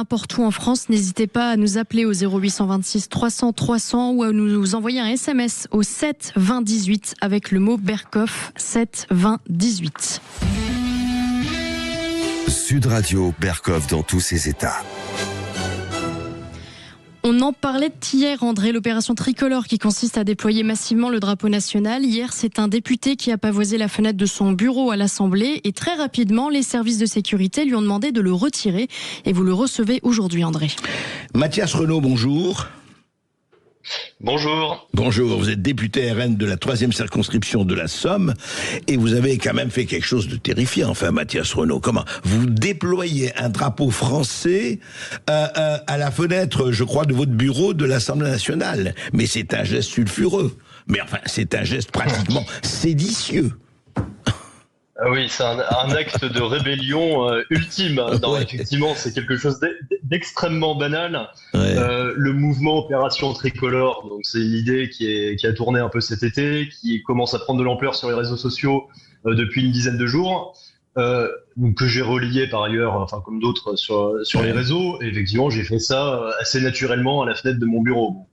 n'importe où en France, n'hésitez pas à nous appeler au 0826 300 300 ou à nous envoyer un SMS au 7 20 18 avec le mot Bercoff 7 20 18. Sud Radio, Bercoff dans tous ses états. On en parlait hier, André, l'opération tricolore qui consiste à déployer massivement le drapeau national. Hier, c'est un député qui a pavoisé la fenêtre de son bureau à l'Assemblée et très rapidement, les services de sécurité lui ont demandé de le retirer. Et vous le recevez aujourd'hui, André. Mathias Renaud, bonjour. Bonjour. Bonjour, vous êtes député RN de la 3e circonscription de la Somme et vous avez quand même fait quelque chose de terrifiant, enfin Mathias Renaud. Comment vous déployez un drapeau français à la fenêtre, je crois, de votre bureau de l'Assemblée nationale. Mais c'est un geste sulfureux. Mais enfin, c'est un geste pratiquement séditieux. Oui, c'est un acte de rébellion ultime. Non, Ouais. effectivement, c'est quelque chose d'extrêmement banal. Ouais. Le mouvement Opération Tricolore, donc c'est une idée qui a tourné un peu cet été, qui commence à prendre de l'ampleur sur les réseaux sociaux depuis une dizaine de jours, donc que j'ai relayé par ailleurs, enfin comme d'autres sur les réseaux. Et effectivement, j'ai fait ça assez naturellement à la fenêtre de mon bureau.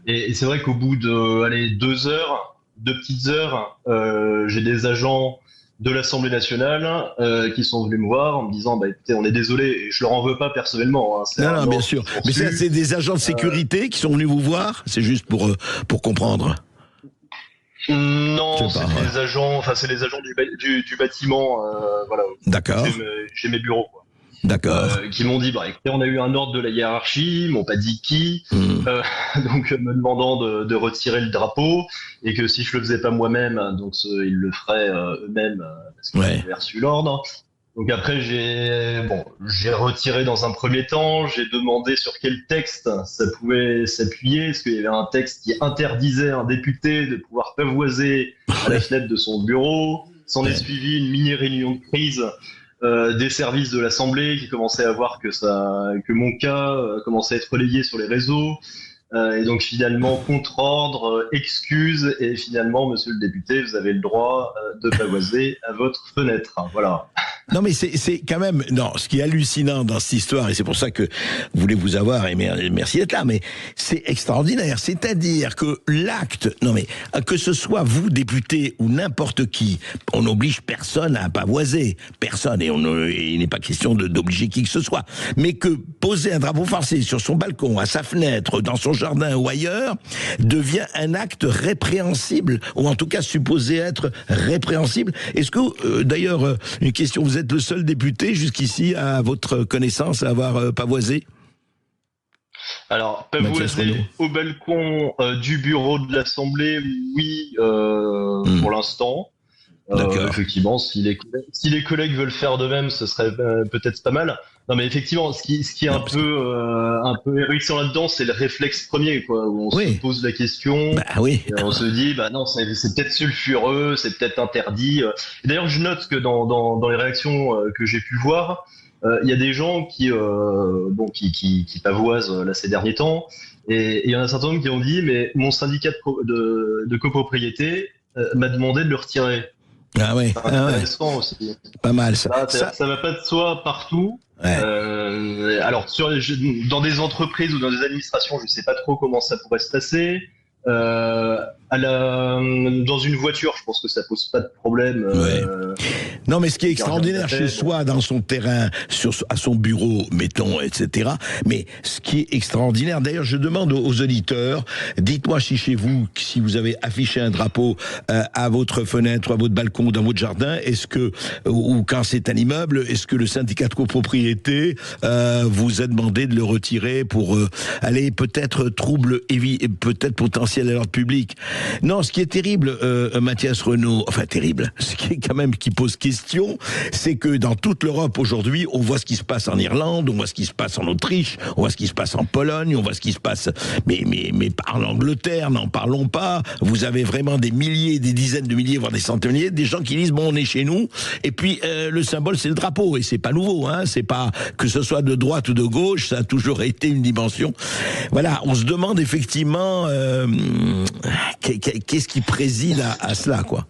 Et c'est vrai qu'au bout de 2 petites heures, j'ai des agents de l'Assemblée nationale qui sont venus me voir en me disant écoutez, on est désolé, et je leur en veux pas personnellement, hein, Non, bien sûr. Mais ça, c'est des agents de sécurité qui sont venus vous voir. C'est juste pour comprendre. Non, c'est les agents, enfin c'est les agents du bâtiment, voilà. D'accord. Chez mes bureaux, quoi. D'accord. Qui m'ont dit écoutez, on a eu un ordre de la hiérarchie, ils m'ont pas dit qui, donc me demandant de retirer le drapeau, et que si je le faisais pas moi-même, donc ils le feraient eux-mêmes parce qu'ils avaient reçu l'ordre. Donc après j'ai retiré dans un premier temps, j'ai demandé sur quel texte ça pouvait s'appuyer, est-ce qu'il y avait un texte qui interdisait à un député de pouvoir pavoiser à la fenêtre de son bureau. S'en est suivi une mini réunion de crise des services de l'Assemblée qui commençaient à voir que mon cas commençait à être relayé sur les réseaux. Et donc finalement, contre-ordre, excuse, et finalement, monsieur le député, vous avez le droit de pavoiser à votre fenêtre. Voilà. Non, mais c'est quand même, non, ce qui est hallucinant dans cette histoire, et c'est pour ça que je voulais vous avoir, et merci d'être là, mais c'est extraordinaire. C'est-à-dire que l'acte, non mais, que ce soit vous, député, ou n'importe qui, on n'oblige personne à pavoiser. Personne, et il n'est pas question d'obliger qui que ce soit. Mais que poser un drapeau français sur son balcon, à sa fenêtre, dans son jardin ou ailleurs, devient un acte répréhensible, ou en tout cas supposé être répréhensible. Est-ce que, d'ailleurs, une question, vous êtes le seul député jusqu'ici, à votre connaissance, à avoir pavoisé? Alors, pavoiser au balcon du bureau de l'Assemblée, oui, pour l'instant. Effectivement, si les collègues veulent faire de même, ce serait peut-être pas mal. Non, mais effectivement, ce qui est un peu hérissant là-dedans, c'est le réflexe premier, quoi, où on se pose la question, et on se dit, non, c'est peut-être sulfureux, c'est peut-être interdit. Et d'ailleurs, je note que dans les réactions que j'ai pu voir, il y a des gens qui pavoisent là ces derniers temps, et il y en a un certain nombre qui ont dit, mais mon syndicat de copropriété m'a demandé de le retirer. Ah ouais, aussi. Pas mal ça. Ça va pas de soi partout. Ouais. Alors dans des entreprises ou dans des administrations, je sais pas trop comment ça pourrait se passer. Dans une voiture, je pense que ça pose pas de problème. Non, mais ce qui est extraordinaire chez soi, dans son terrain, à son bureau, mettons, etc. Mais ce qui est extraordinaire, d'ailleurs, je demande aux auditeurs, dites-moi si chez vous, si vous avez affiché un drapeau à votre fenêtre, à votre balcon, dans votre jardin, ou quand c'est un immeuble, est-ce que le syndicat de copropriété vous a demandé de le retirer pour aller peut-être peut-être potentiel à l'ordre public? Non, ce qui est terrible, Mathias Renaud, enfin terrible, ce qui est quand même qui pose question, c'est que dans toute l'Europe aujourd'hui, on voit ce qui se passe en Irlande, on voit ce qui se passe en Autriche, on voit ce qui se passe en Pologne, on voit ce qui se passe, mais en Angleterre, n'en parlons pas. Vous avez vraiment des milliers, des dizaines de milliers, voire des centaines de milliers, des gens qui disent bon, on est chez nous, et puis le symbole c'est le drapeau, et c'est pas nouveau, hein, c'est pas que ce soit de droite ou de gauche, ça a toujours été une dimension. Voilà, on se demande effectivement qu'est-ce qui préside à cela, quoi.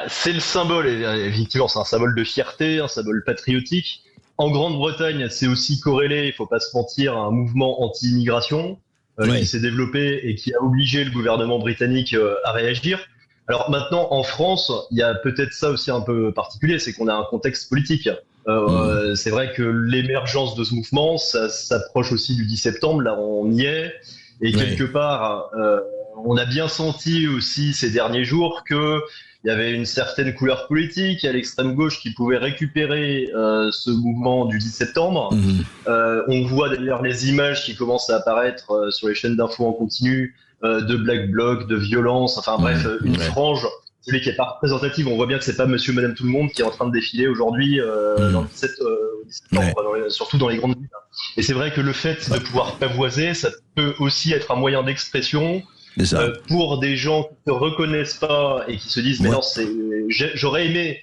C'est le symbole, effectivement, c'est un symbole de fierté, un symbole patriotique. En Grande-Bretagne, c'est aussi corrélé, il faut pas se mentir, à un mouvement anti-immigration qui s'est développé et qui a obligé le gouvernement britannique à réagir. Alors maintenant, en France, il y a peut-être ça aussi un peu particulier, c'est qu'on a un contexte politique. C'est vrai que l'émergence de ce mouvement, ça s'approche aussi du 10 septembre, là on y est, et quelque part, on a bien senti aussi ces derniers jours que il y avait une certaine couleur politique à l'extrême gauche qui pouvait récupérer ce mouvement du 10 septembre. On voit d'ailleurs les images qui commencent à apparaître sur les chaînes d'infos en continu de Black Bloc, de violence, enfin bref, une frange, celui qui est pas représentative. On voit bien que c'est pas monsieur, madame, tout le monde qui est en train de défiler aujourd'hui dans le 17 septembre, surtout dans les grandes villes. Et c'est vrai que le fait de pouvoir pavoiser, ça peut aussi être un moyen d'expression pour des gens qui ne se reconnaissent pas et qui se disent mais non, j'aurais aimé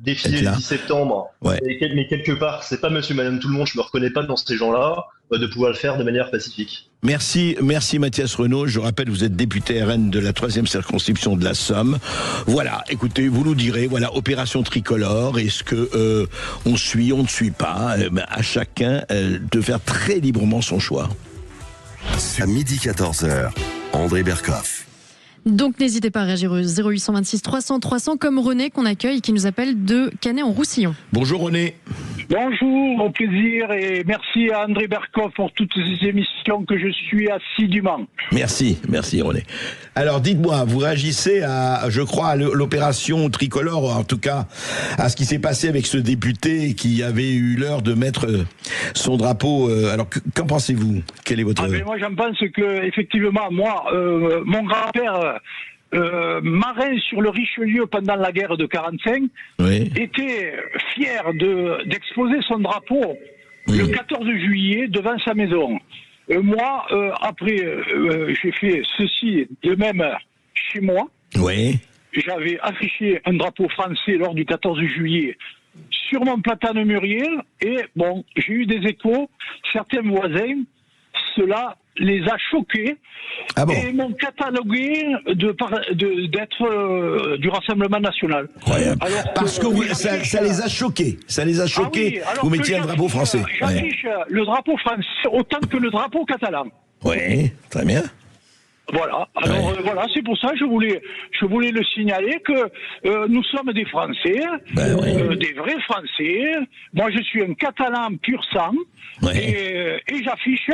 défiler le 10 septembre, mais quelque part c'est pas monsieur madame tout le monde, je me reconnais pas dans ces gens-là, de pouvoir le faire de manière pacifique. Merci Mathias Renaud. Je rappelle, vous êtes député RN de la 3e circonscription de la Somme. Voilà, écoutez, vous nous direz, voilà, opération tricolore, est-ce que on suit, on ne suit pas, à chacun de faire très librement son choix. À midi 14h, André Berkoff. Donc n'hésitez pas à réagir au 0826 300 300 comme René qu'on accueille qui nous appelle de Canet-en-Roussillon. Bonjour René. Bonjour, au plaisir et merci à André Berkoff pour toutes ces émissions que je suis assidûment. Merci René. Alors dites-moi, vous réagissez à, je crois, à l'opération tricolore, en tout cas à ce qui s'est passé avec ce député qui avait eu l'heure de mettre son drapeau. Alors qu'en pensez-vous ? Quel est votre... Moi j'en pense que effectivement, moi, mon grand-père... marin sur le Richelieu pendant la guerre de 45, était fier d'exposer son drapeau le 14 juillet devant sa maison. Moi, après, j'ai fait ceci de même chez moi. J'avais affiché un drapeau français lors du 14 juillet sur mon platane mûrier et bon, j'ai eu des échos, certains voisins, cela les a choqués et m'ont catalogué d'être du Rassemblement National. Alors parce que ça les a choqués. Ça les a choqués. Vous mettiez un drapeau français. J'affiche le drapeau français autant que le drapeau catalan. Oui, très bien. Voilà. Alors voilà, c'est pour ça que je voulais le signaler que nous sommes des Français, des vrais Français. Moi, je suis un Catalan pur sang et j'affiche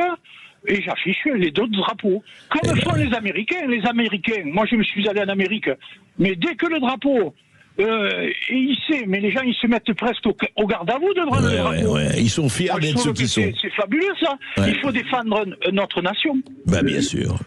les deux drapeaux. Comme font les Américains. Les Américains, moi je me suis allé en Amérique, mais dès que le drapeau est hissé, mais les gens ils se mettent presque au garde à vous devant le drapeau. Ils sont fiers d'être ceux qui sont. C'est fabuleux ça. Il faut défendre notre nation. Bien sûr.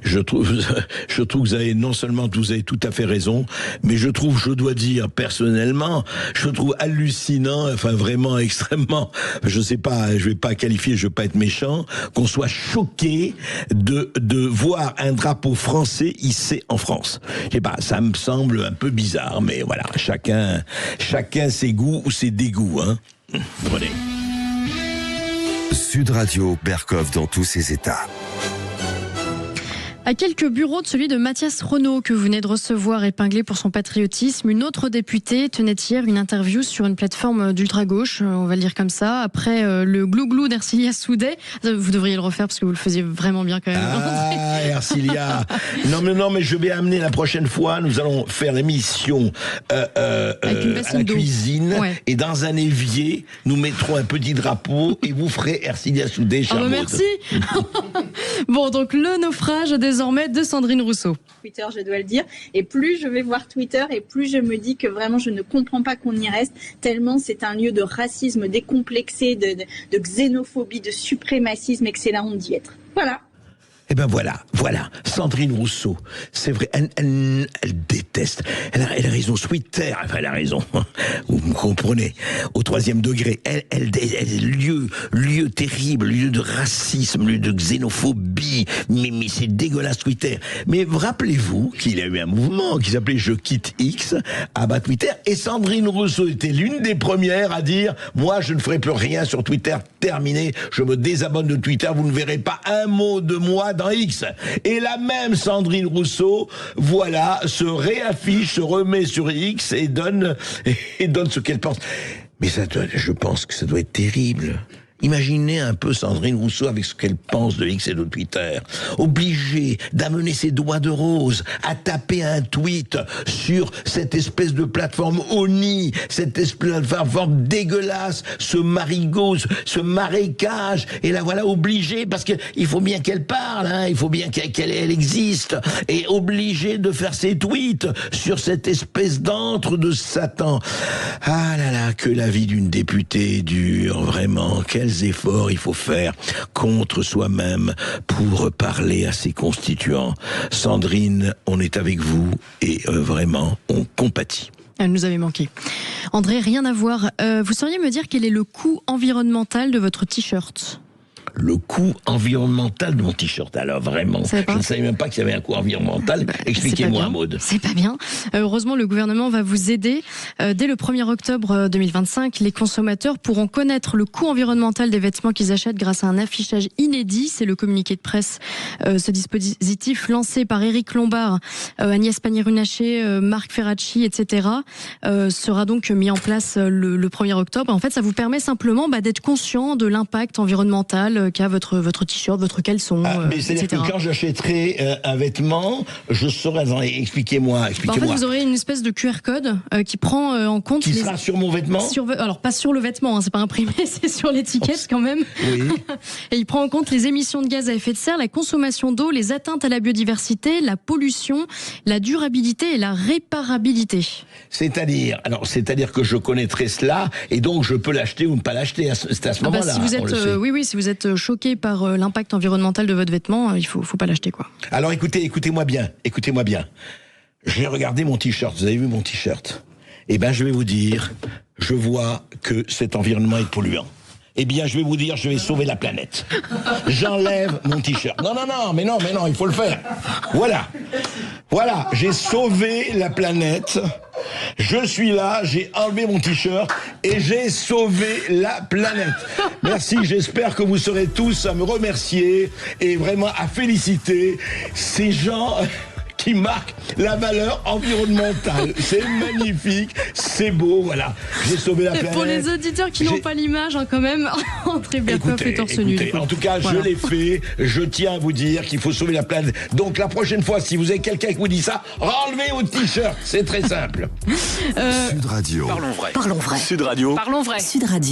Je trouve que vous avez non seulement vous avez tout à fait raison, mais je dois dire personnellement, je trouve hallucinant, enfin vraiment extrêmement, je sais pas, je vais pas qualifier, je vais pas être méchant, qu'on soit choqué de voir un drapeau français hissé en France. Je sais pas, ça me semble un peu bizarre. Mais voilà, chacun ses goûts ou ses dégoûts, hein. Prenez. Sud Radio, Berkoff dans tous ses états. À quelques bureaux de celui de Mathias Renaud que vous venez de recevoir épinglé pour son patriotisme, une autre députée tenait hier une interview sur une plateforme d'ultra-gauche, on va le dire comme ça, après le glouglou d'Ercilia Soudet. Vous devriez le refaire parce que vous le faisiez vraiment bien quand même. Ah, Ercilia. Non, mais je vais amener la prochaine fois, nous allons faire l'émission à la cuisine et dans un évier, nous mettrons un petit drapeau et vous ferez Ercilia Soudet. Merci. Bon, donc le naufrage désormais de Sandrine Rousseau. Twitter, je dois le dire. Et plus je vais voir Twitter et plus je me dis que vraiment je ne comprends pas qu'on y reste, tellement c'est un lieu de racisme décomplexé, de xénophobie, de suprémacisme et que c'est la honte d'y être. Voilà. Eh ben voilà, Sandrine Rousseau, c'est vrai, elle déteste, elle a raison, Twitter, enfin elle a raison, vous me comprenez, au 3e degré, elle lieu terrible, lieu de racisme, lieu de xénophobie, mais c'est dégueulasse Twitter. Mais rappelez-vous qu'il y a eu un mouvement qui s'appelait Je quitte X, à bas Twitter, et Sandrine Rousseau était l'une des premières à dire, moi je ne ferai plus rien sur Twitter, terminé, je me désabonne de Twitter, vous ne verrez pas un mot de moi dans X. Et la même Sandrine Rousseau, voilà, se réaffiche, se remet sur X et donne ce qu'elle pense. Mais je pense que ça doit être terrible. Imaginez un peu Sandrine Rousseau avec ce qu'elle pense de X et de Twitter. Obligée d'amener ses doigts de rose à taper un tweet sur cette espèce de plateforme ONI, cette espèce de plateforme dégueulasse, ce marigot, ce marécage. Et la voilà obligée, parce que il faut bien qu'elle parle, hein, il faut bien qu'elle existe. Et obligée de faire ses tweets sur cette espèce d'antre de Satan. Ah là là, que la vie d'une députée est dure, vraiment. Quels efforts il faut faire contre soi-même pour parler à ses constituants. Sandrine, on est avec vous et vraiment, on compatit. Elle nous avait manqué. André, rien à voir. Vous sauriez me dire quel est le coût environnemental de votre t-shirt ? Le coût environnemental de mon t-shirt. Alors vraiment, je ne savais même pas qu'il y avait un coût environnemental. Expliquez-moi, Maud. C'est pas bien. Heureusement, le gouvernement va vous aider. Dès le 1er octobre 2025, les consommateurs pourront connaître le coût environnemental des vêtements qu'ils achètent grâce à un affichage inédit. C'est le communiqué de presse. Ce dispositif lancé par Éric Lombard, Agnès Pannier-Runacher, Marc Ferracci, etc. sera donc mis en place le 1er octobre. En fait, ça vous permet simplement d'être conscient de l'impact environnemental qu'a votre t-shirt, votre caleçon, mais c'est-à-dire etc. que quand j'achèterai un vêtement, je saurai... Expliquez-moi. En fait, vous aurez une espèce de QR code qui prend en compte... Qui sera sur mon vêtement ? Alors, pas sur le vêtement, hein, c'est pas imprimé, c'est sur l'étiquette quand même. Oui. Et il prend en compte les émissions de gaz à effet de serre, la consommation d'eau, les atteintes à la biodiversité, la pollution, la durabilité et la réparabilité. C'est-à-dire que je connaîtrai cela et donc je peux l'acheter ou ne pas l'acheter. C'est à ce moment-là. Si vous êtes, si vous êtes choqué par l'impact environnemental de votre vêtement, il faut pas l'acheter, quoi. Alors écoutez-moi bien. J'ai regardé mon t-shirt. Vous avez vu mon t-shirt ? Eh ben, je vais vous dire, je vois que cet environnement est polluant. Eh bien, je vais vous dire, je vais sauver la planète. J'enlève mon t-shirt. Non, il faut le faire. Voilà, j'ai sauvé la planète. Je suis là, j'ai enlevé mon t-shirt et j'ai sauvé la planète. Merci, j'espère que vous serez tous à me remercier et vraiment à féliciter ces gens qui marque la valeur environnementale. C'est magnifique, c'est beau, voilà. J'ai sauvé la planète. Pour les auditeurs qui n'ont pas l'image, quand même, André Berkoff est torse nu. En tout cas, voilà. Je l'ai fait. Je tiens à vous dire qu'il faut sauver la planète. Donc la prochaine fois, si vous avez quelqu'un qui vous dit ça, enlevez votre t-shirt. C'est très simple. Sud Radio. Parlons vrai. Sud Radio. Parlons vrai. Sud Radio.